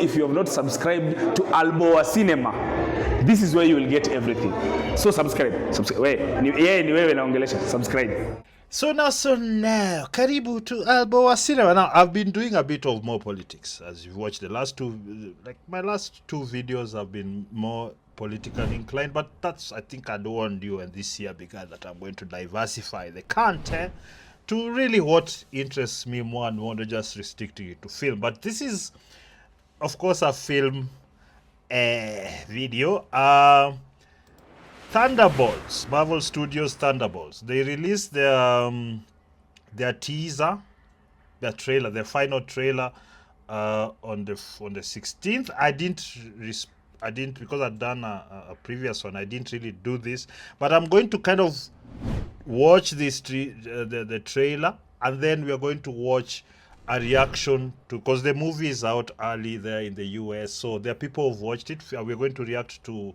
If you have not subscribed to Alboa Cinema, this is where you will get everything. So subscribe. Ni wewe naongelesha. Subscribe. So now, Karibu to Alboa Cinema. Now, I've been doing a bit of more politics. As you've watched the last two, my last two videos have been more politically inclined, but I think I don't want you and this year because that I'm going to diversify the content to really what interests me more and more than just restricting it to film. But this is, of course, a film video. Thunderbolts, Marvel Studios Thunderbolts. They released their teaser, their trailer, their final trailer on the 16th. I didn't because I'd done a previous one. I didn't really do this, but I'm going to kind of watch this the trailer, and then we are going to watch a reaction to, because the movie is out early there in the US, so there are people who've watched it. We're going to react to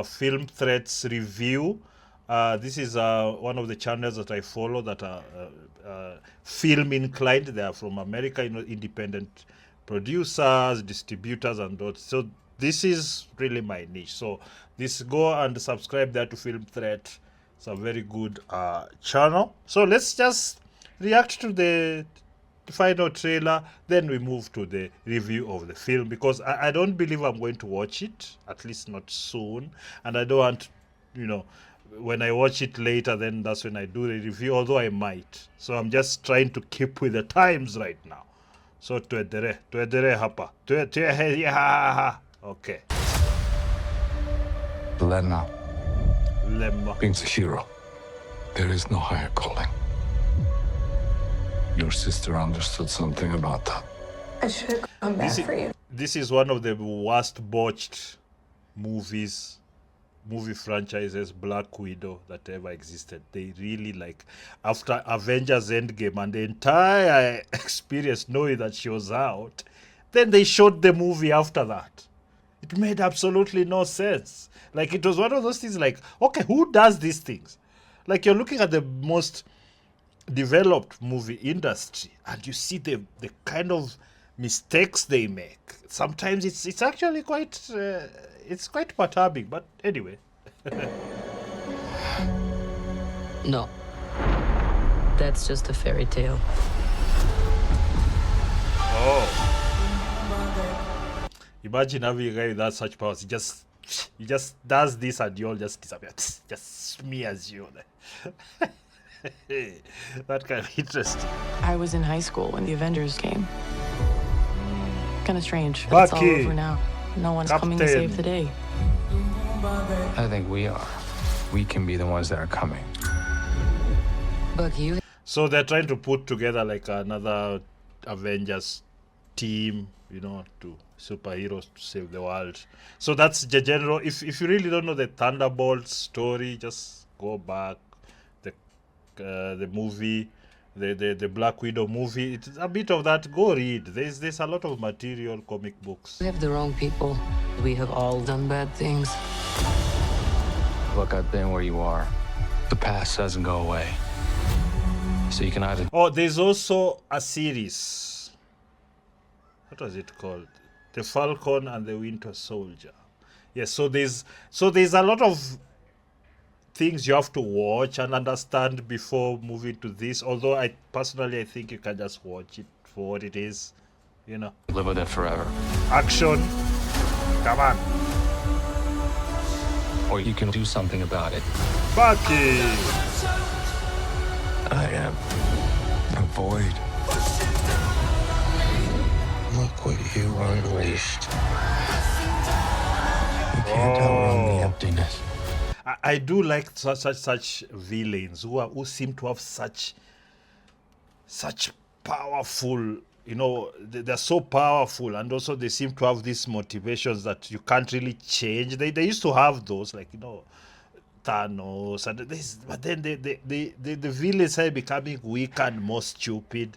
Film Threats review. This is one of the channels that I follow that are film inclined. They are from America, independent producers, distributors, and all. So this is really my niche. So go and subscribe there to Film Threat. It's a very good channel. So let's just react to the final trailer, then we move to the review of the film, because I don't believe I'm going to watch it, at least not soon, and I don't want, when I watch it later, then that's when I do the review, although I might. So I'm just trying to keep with the times right now. So tuedere hapa. Okay. Yelena. Lemma. Being a hero, there is no higher calling. Your sister understood something about that. I should have come back for you. This is one of the worst botched movie franchises, Black Widow, that ever existed. They really, after Avengers Endgame and the entire experience knowing that she was out, then they showed the movie after that. It made absolutely no sense. It was one of those things okay, who does these things? You're looking at the most developed movie industry and you see the kind of mistakes they make. Sometimes it's actually quite it's quite perturbing, but anyway. No, that's just a fairy tale. Oh, imagine having a guy without such powers. He just does this and you all just disappear, just smears you. That kind of interesting. I was in high school when the Avengers came. Kind of strange. But it's all Bucky, over now. No one's coming to Captain. save the day. I think we are. We can be the ones that are coming. Bucky, you So they're trying to put together another Avengers team, to superheroes to save the world. So that's the general. If you really don't know the Thunderbolts story, just go back. The movie, the Black Widow movie, it's a bit of that. Go read. There's a lot of material, comic books. have the wrong people. We have all done bad things. Look, I've been where you are. The past doesn't go away. So you can either... Oh, there's also a series. What was it called? The Falcon and the Winter Soldier. Yes, so there's a lot of things you have to watch and understand before moving to this. Although I think you can just watch it for what it is, live with it forever. Action. Come on. Or you can do something about it. Bucky. I am a void. Look what you unleashed. You can't outrun the emptiness. I do like such villains who seem to have such powerful, they're so powerful, and also they seem to have these motivations that you can't really change. They used to have those, Thanos and this, but then the villains are becoming weak and more stupid.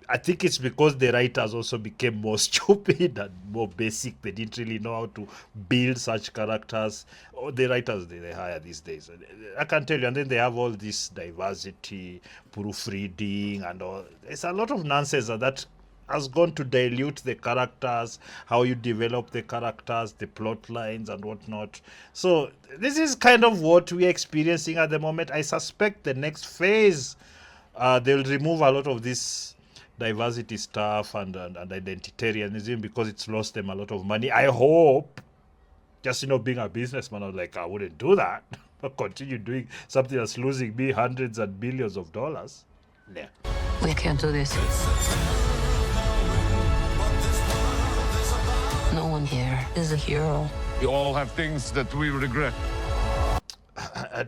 I think it's because the writers also became more stupid and more basic. They didn't really know how to build such characters. Or the writers they hire these days, I can tell you. And then they have all this diversity, proofreading, and all. There's a lot of nonsense that has gone to dilute the characters, how you develop the characters, the plot lines and whatnot. So this is kind of what we're experiencing at the moment. I suspect the next phase, they'll remove a lot of this diversity stuff and identitarianism because it's lost them a lot of money. I hope, just, being a businessman, I was like, I wouldn't do that. But continue doing something that's losing me hundreds and billions of dollars. Yeah. We can't do this. No one here is a hero. We all have things that we regret. I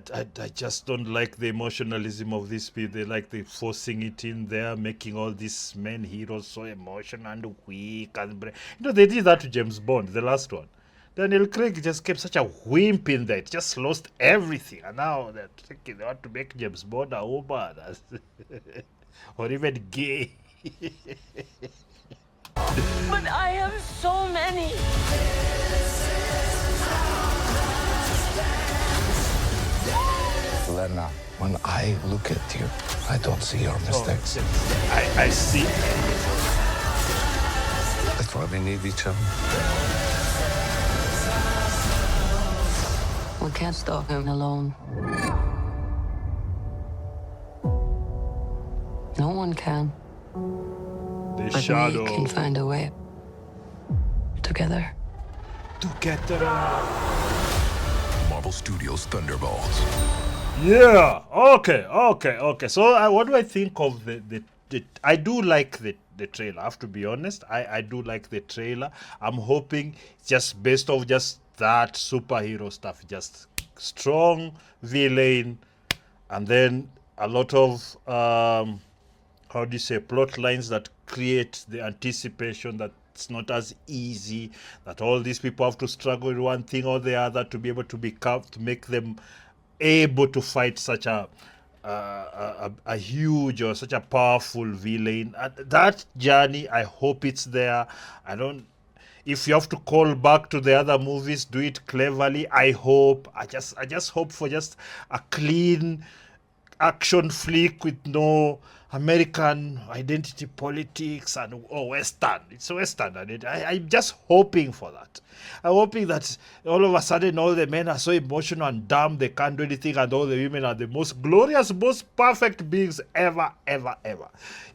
just don't like the emotionalism of these people. They like the forcing it in there, making all these men heroes so emotional and weak. And they did that to James Bond, the last one. Daniel Craig just kept such a wimp in there. It just lost everything. And now they're thinking they want to make James Bond a woman. Or even gay. But I have so many. Yelena, when I look at you, I don't see your mistakes. I see. That's why we need each other. We can't stop him alone. No one can. The But shadow. we can find a way. Together. Marvel Studios Thunderbolts. Yeah. Okay. So what do I think of the I do like the trailer. I have to be honest. I do like the trailer. I'm hoping just based off just that superhero stuff, just strong villain, and then a lot of how do you say, plot lines that create the anticipation that it's not as easy, that all these people have to struggle with one thing or the other to be able to to make them able to fight such a huge or such a powerful villain. That journey, I hope it's there. If you have to call back to the other movies, do it cleverly. I just hope for just a clean action flick with no American identity politics and Western. It's Western, and I'm just hoping for that. I'm hoping that all of a sudden all the men are so emotional and dumb they can't do anything, and all the women are the most glorious, most perfect beings ever.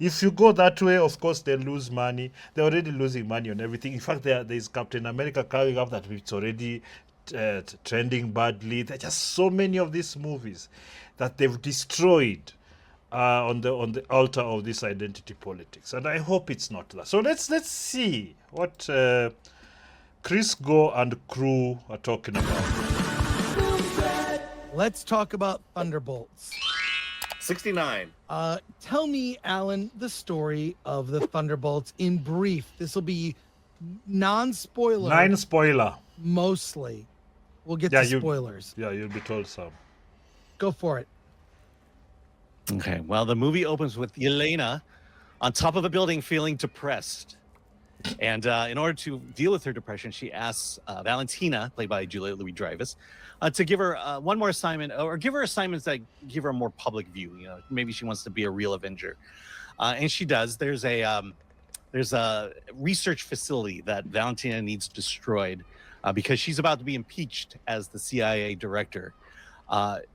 If you go that way, of course they lose money. They're already losing money on everything. In fact, there is Captain America coming up that it's already trending badly. There are just so many of these movies that they've destroyed on the altar of this identity politics, and I hope it's not that. So let's see what Chris Go and crew are talking about. Let's talk about Thunderbolts. 69. Tell me, Alan, the story of the Thunderbolts in brief. This will be non-spoiler. 9 spoiler. Mostly. We'll get to spoilers. You'll be told some. Go for it. Okay, well, the movie opens with Yelena on top of a building feeling depressed. And in order to deal with her depression, she asks Valentina, played by Julia Louis-Dreyfus, to give her one more assignment, or give her assignments that give her a more public view. Maybe she wants to be a real Avenger. And she does. There's a research facility that Valentina needs destroyed because she's about to be impeached as the CIA director.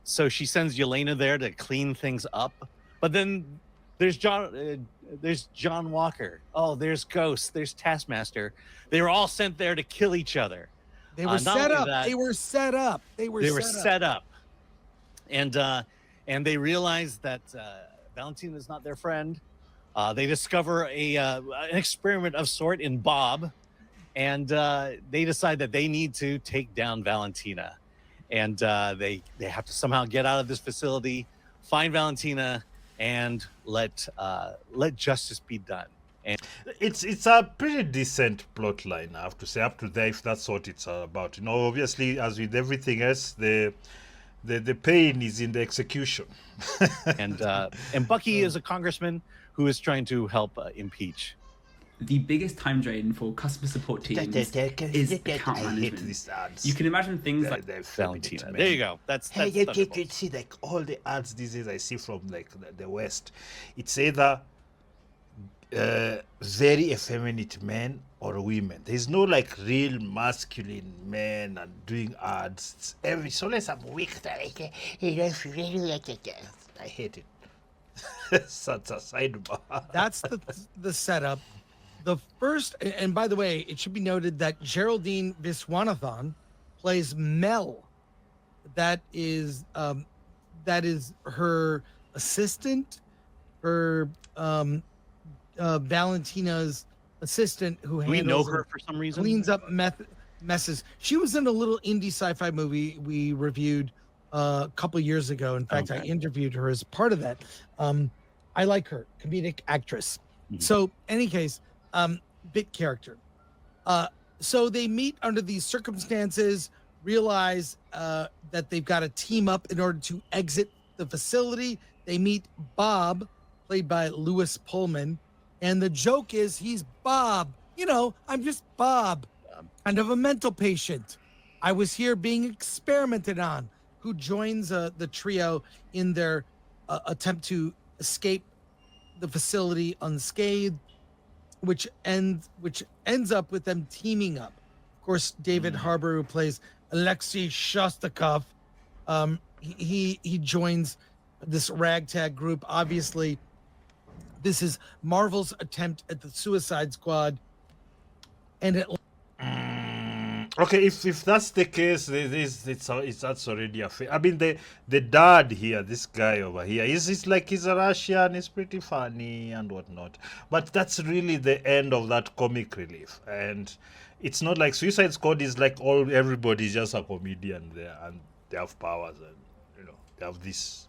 So she sends Yelena there to clean things up, but then there's John Walker. Oh, there's Ghost. There's Taskmaster. They were all sent there to kill each other. They were set up. They were set up. They were set up. And they realize that Valentina is not their friend. They discover an experiment of sort in Bob, and they decide that they need to take down Valentina. And they have to somehow get out of this facility, find Valentina, and let justice be done. And it's a pretty decent plot line, I have to say, up to there, if that's what it's about. Obviously, as with everything else, the pain is in the execution. and Bucky is a congressman who is trying to help impeach. The biggest time drain for customer support teams is account management. You can imagine things like Valentina. There you go. That's you see, like all the ads these days I see from like the West. It's either very effeminate men or women. There's no like real masculine men and doing ads. It's always some weak. I hate it. Such a sidebar. That's the setup. The first, and by the way, it should be noted that Geraldine Viswanathan plays Mel. That is her assistant, her Valentina's assistant who We know handles her for some reason. cleans up messes. She was in a little indie sci-fi movie we reviewed a couple years ago. In fact, I interviewed her as part of that. I like her, comedic actress. So, any case, bit character. So they meet under these circumstances, realize that they've got to team up in order to exit the facility. They meet Bob, played by Lewis Pullman, and the joke is he's Bob. You know, I'm just Bob, kind of a mental patient. I was here being experimented on, who joins the trio in their attempt to escape the facility unscathed, which ends up with them teaming up. Of course, David Harbour, who plays Alexei Shostakov, he joins this ragtag group. Obviously, this is Marvel's attempt at the Suicide Squad, and it. Okay, if that's the case, that's already a I mean, the dad here, this guy over here, he's like he's a Russian, he's pretty funny and whatnot. But that's really the end of that comic relief, and it's not like Suicide Squad is like everybody's just a comedian there, and they have powers, and they have this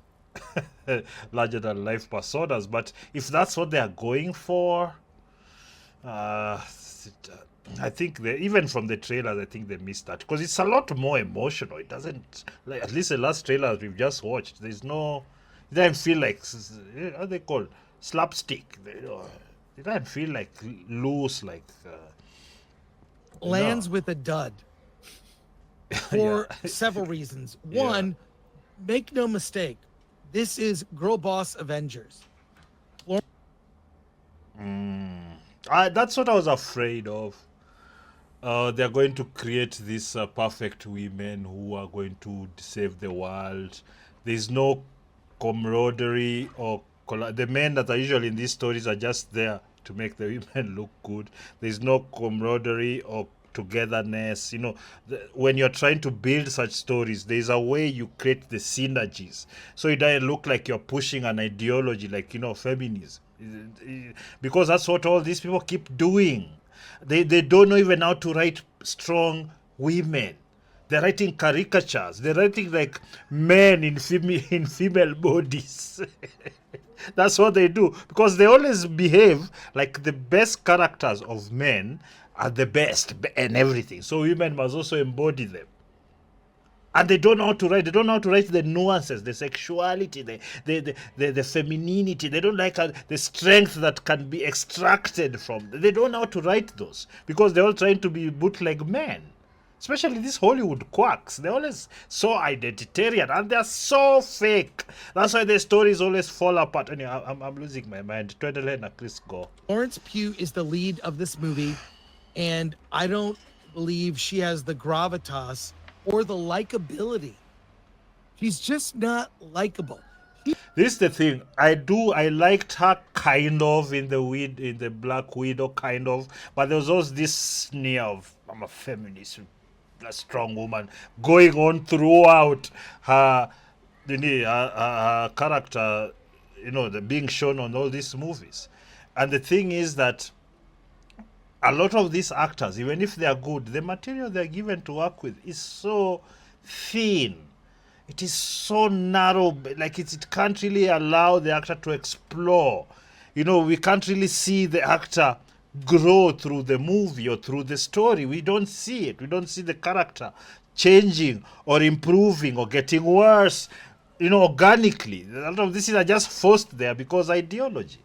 larger than life personas. But if that's what they are going for, I think even from the trailers, I think they missed that, because it's a lot more emotional. It doesn't, like, at least the last trailers we've just watched, it doesn't feel like, what are they called, slapstick. It doesn't feel like loose, like lands with a dud for several reasons. One, make no mistake, this is Girl Boss Avengers. That's what I was afraid of. They're going to create these perfect women who are going to save the world. There's no camaraderie or the men that are usually in these stories are just there to make the women look good. There's no camaraderie or togetherness. When you're trying to build such stories, there's a way you create the synergies, so it doesn't look like you're pushing an ideology like feminism, because that's what all these people keep doing. They don't know even how to write strong women. They're writing caricatures. They're writing like men in female bodies. That's what they do, because they always behave like the best characters of men are the best and everything. So women must also embody them. And they don't know how to write. They don't know how to write the nuances, the sexuality, the femininity. They don't like the strength that can be extracted from. They don't know how to write those, because they're all trying to be bootleg men. Especially these Hollywood quacks. They're always so identitarian, and they're so fake. That's why the stories always fall apart. Anyway, I'm losing my mind. Helena, Chris, go. Florence Pugh is the lead of this movie, and I don't believe she has the gravitas or the likability. She's just not likable. This is the thing. I liked her kind of in the Black Widow, kind of, but there was also this sneer of, I'm a feminist, a strong woman, going on throughout her character, the being shown on all these movies. And the thing is that a lot of these actors, even if they are good, the material they're given to work with is so thin. It is so narrow. Like it can't really allow the actor to explore. We can't really see the actor grow through the movie or through the story. We don't see it. We don't see the character changing or improving or getting worse, organically. A lot of these are just forced there because ideology.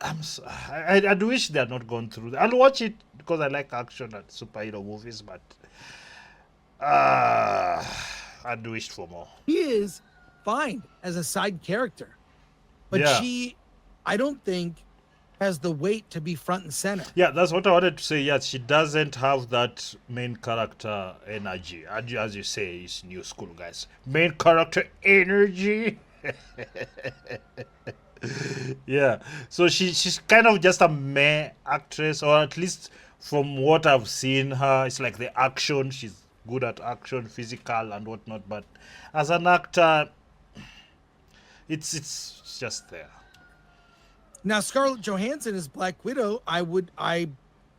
I'd wish they had not gone through that. I'll watch it because I like action and superhero movies, but I'd wished for more. She is fine as a side character, but I don't think has the weight to be front and center. Yeah, that's what I wanted to say. Yeah, she doesn't have that main character energy. As you say, it's new school, guys. Main character energy. Yeah, so she's kind of just a meh actress, or at least from what I've seen her, it's like the action. She's good at action, physical and whatnot. But as an actor, it's just there. Now Scarlett Johansson is Black Widow. I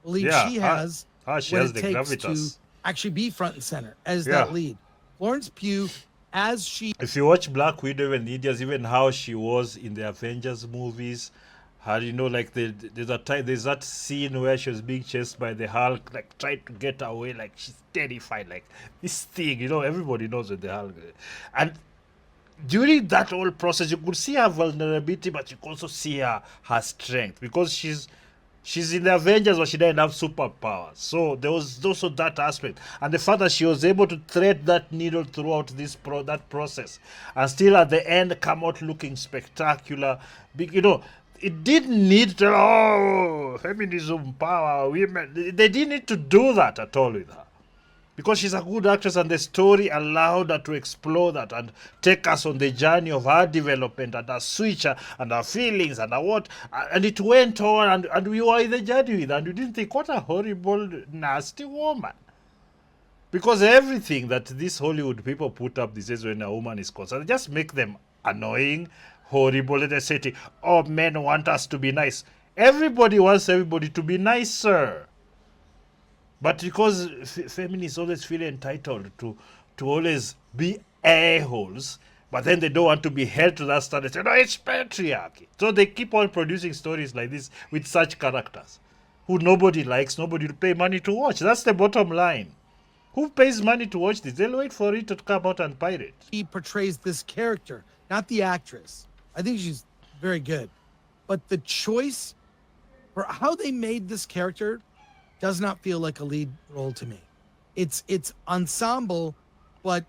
believe Yeah, she has she what has it the takes gravitas. to actually be front and center as Yeah. that lead. Florence Pugh as she If you watch Black Widow and Indians, even how she was in the Avengers movies, how like there's that scene where she was being chased by the Hulk, like trying to get away, like she's terrified, like this thing, everybody knows with the Hulk. And during that whole process, you could see her vulnerability, but you could also see her strength, because she's in the Avengers, but she didn't have superpowers. So there was also that aspect, and the fact that she was able to thread that needle throughout that process, and still at the end come out looking spectacular. It didn't need to feminism, power, women. They didn't need to do that at all with her, because she's a good actress, and the story allowed her to explore that and take us on the journey of her development and her switch and her feelings and her what. And it went on, and we were in the journey with her, and we didn't think, what a horrible, nasty woman. Because everything that these Hollywood people put up these days when a woman is concerned, they just make them annoying, horrible. They say, oh, men want us to be nice. Everybody wants everybody to be nicer. But because feminists always feel entitled to always be a-holes, but then they don't want to be held to that standard. Say, no, it's patriarchy. So they keep on producing stories like this with such characters who nobody likes, nobody will pay money to watch. That's the bottom line. Who pays money to watch this? They'll wait for it to come out and pirate. He portrays this character, not the actress. I think she's very good. But the choice for how they made this character does not feel like a lead role to me. It's ensemble, but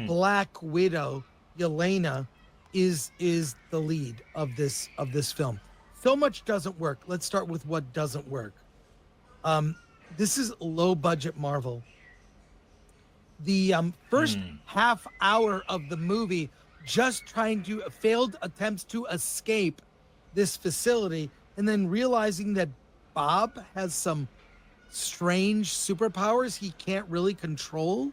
Black Widow, Yelena, is the lead of this film. So much doesn't work. Let's start with what doesn't work. This is low budget Marvel. The first half hour of the movie just trying to failed attempts to escape this facility, and then realizing that Bob has some strange superpowers he can't really control.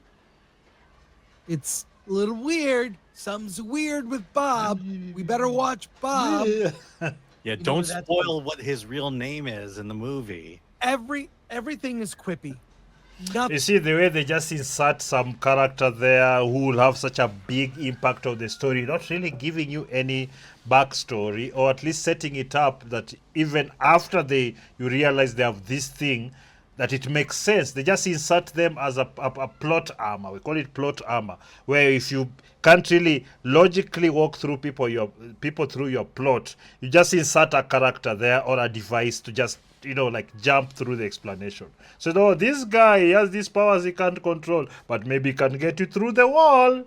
It's a little weird. Something's weird with Bob. We better watch Bob. Yeah, don't spoil what his real name is in the movie. Everything is quippy. Nothing. You see the way they just insert some character there who will have such a big impact on the story, not really giving you any backstory, or at least setting it up that even after you realize they have this thing, that it makes sense. They just insert them as a plot armor. We call it plot armor, where if you can't really logically walk through people through your plot, you just insert a character there or a device to just like jump through the explanation. So no, this guy, he has these powers he can't control, but maybe he can get you through the wall.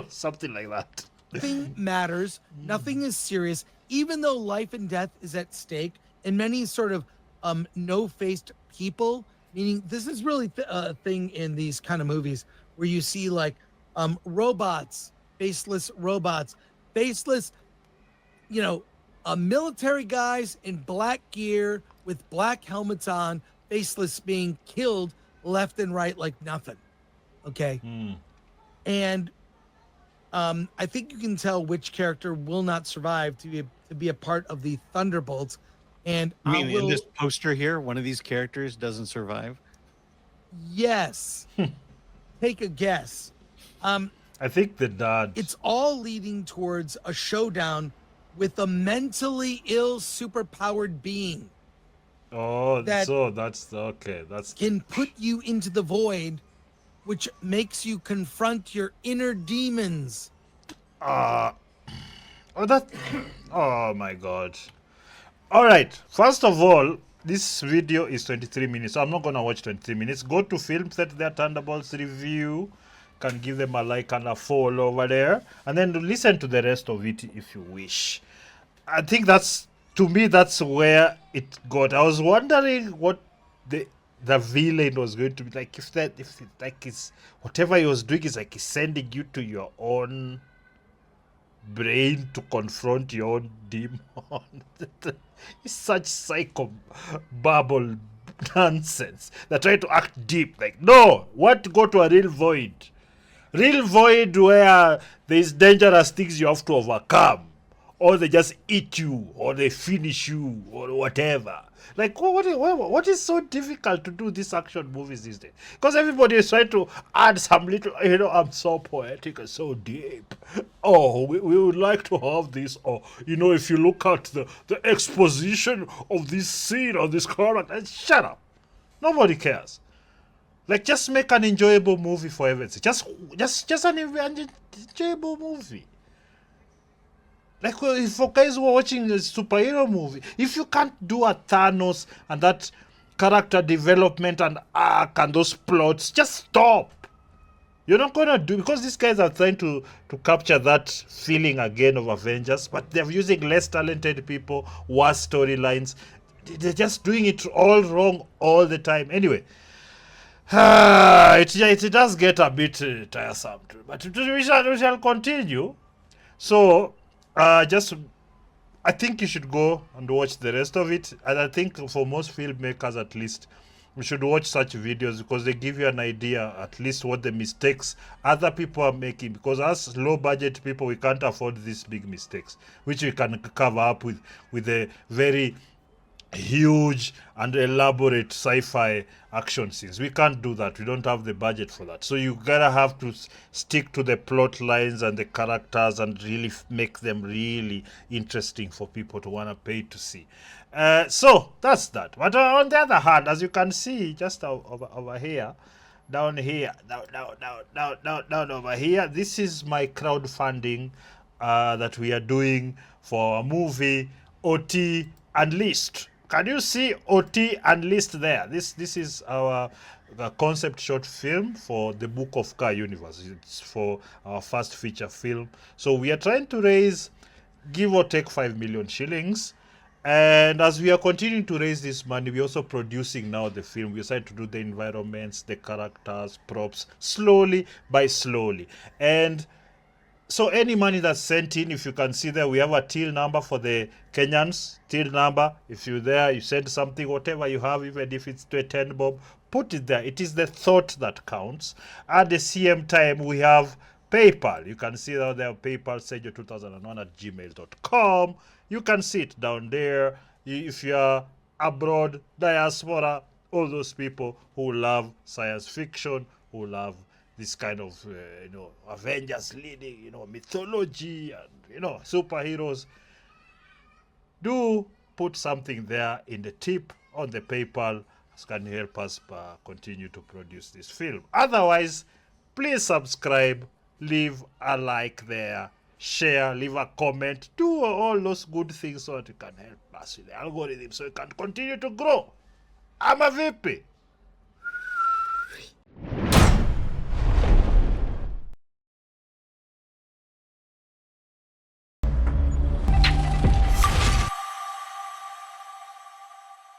Something like that. Nothing matters. Nothing is serious, even though life and death is at stake. And many sort of no-faced people, meaning this is really a thing in these kind of movies where you see like robots, faceless, military guys in black gear with black helmets on, faceless, being killed left and right like nothing. Okay. And I think you can tell which character will not survive to be a part of the Thunderbolts. And I mean, in this poster here, one of these characters doesn't survive? Yes. Take a guess. I think the dad. It's all leading towards a showdown with a mentally ill, superpowered being. Oh, that's okay. That's can put you into the void, which makes you confront your inner demons. Oh my God. All right. First of all, this video is 23 minutes. So I'm not going to watch 23 minutes. Go to Film Set their Thunderbolts review. Can give them a like and a follow over there. And then listen to the rest of it if you wish. I think that's to me, that's where it got. I was wondering what the villain was going to be like. If it's like it's whatever he was doing is like he's sending you to your own brain to confront your own demon. It's such psycho babble nonsense. They try to act deep. Like, no, want to go to a real void. Real void where there's dangerous things you have to overcome. Or they just eat you, or they finish you, or whatever. Like, what is so difficult to do these action movies these days? Because everybody is trying to add some little, I'm so poetic and so deep. Oh, we would like to have this. Or, if you look at the exposition of this scene or this character, shut up. Nobody cares. Like, just make an enjoyable movie for everything. Just an enjoyable movie. Like, for guys who are watching a superhero movie, if you can't do a Thanos and that character development and arc and those plots, just stop. You're not going to do, because these guys are trying to capture that feeling again of Avengers, but they're using less talented people, worse storylines. They're just doing it all wrong all the time. Anyway, it does get a bit tiresome, but we shall continue. So, I think you should go and watch the rest of it. And I think for most filmmakers, at least, you should watch such videos because they give you an idea, at least, what the mistakes other people are making. Because as low-budget people, we can't afford these big mistakes, which we can cover up with a very huge and elaborate sci-fi action scenes. We can't do that. We don't have the budget for that. So you gotta have to stick to the plot lines and the characters and really make them really interesting for people to want to pay to see. So that's that. But on the other hand, as you can see, just over here, down here, down over here, this is my crowdfunding that we are doing for a movie, OT Unleashed. Can you see OT Unleashed there? This is our concept short film for the Book of Ka universe. It's for our first feature film. So we are trying to raise, give or take, 5 million shillings. And as we are continuing to raise this money, we're also producing now the film. We decided to do the environments, the characters, props, slowly by slowly. And so any money that's sent in, if you can see there, we have a till number for the Kenyans. Till number. If you're there, you send something, whatever you have, even if it's to a 10 bob, put it there. It is the thought that counts. At the same time, we have PayPal. You can see that there, PayPal, sergio2001@gmail.com. You can see it down there. If you're abroad, diaspora, all those people who love science fiction, who love this kind of, Avengers leading, mythology and, superheroes, do put something there in the tip on the PayPal. This can help us continue to produce this film. Otherwise, please subscribe, leave a like there, share, leave a comment, do all those good things so that you can help us with the algorithm so you can continue to grow. I'm a VP.